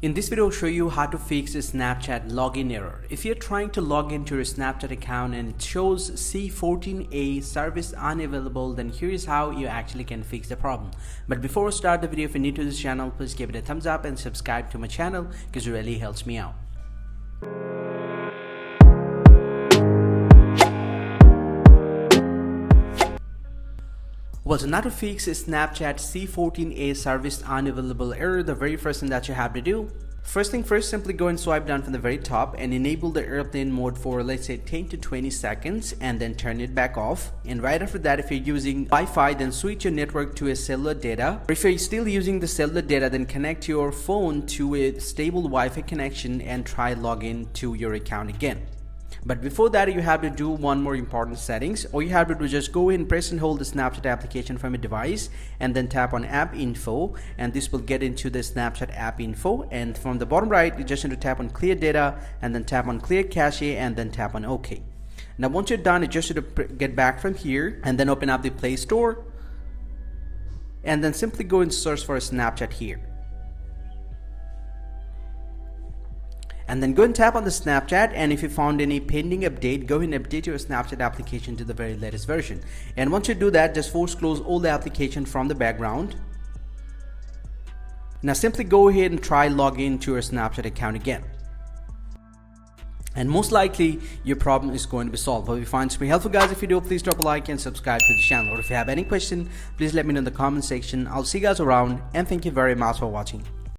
In this video, I'll show you how to fix a Snapchat login error. If you're trying to log into your Snapchat account and it shows C14A service unavailable, then here is how you actually can fix the problem. But before we start the video, if you're new to this channel, please give it a thumbs up and subscribe to my channel because it really helps me out. Well, so now to fix a Snapchat C14A service unavailable error, the very first thing that you have to do, first thing first, simply go and swipe down from the very top and enable the airplane mode for, let's say, 10 to 20 seconds and then turn it back off. And right after that, if you're using Wi-Fi, then switch your network to a cellular data. Or if you're still using the cellular data, then connect your phone to a stable Wi-Fi connection and try login to your account again. But before that, you have to do one more important settings. All you have to do is just go in, press and hold the Snapchat application from your device and then tap on app info, and this will get into the Snapchat app info. And from the bottom right, you just need to tap on clear data and then tap on clear cache and then tap on OK. Now once you're done, you just need to get back from here and then open up the Play Store and then simply go and search for a Snapchat here. And then go and tap on the Snapchat, and if you found any pending update, go ahead and update your Snapchat application to the very latest version. And once you do that, just force close all the application from the background. Now simply go ahead and try login to your Snapchat account again. And most likely your problem is going to be solved. But if you find this very helpful, guys, if you do, please drop a like and subscribe to the channel. Or if you have any question, please let me know in the comment section. I'll see you guys around, and thank you very much for watching.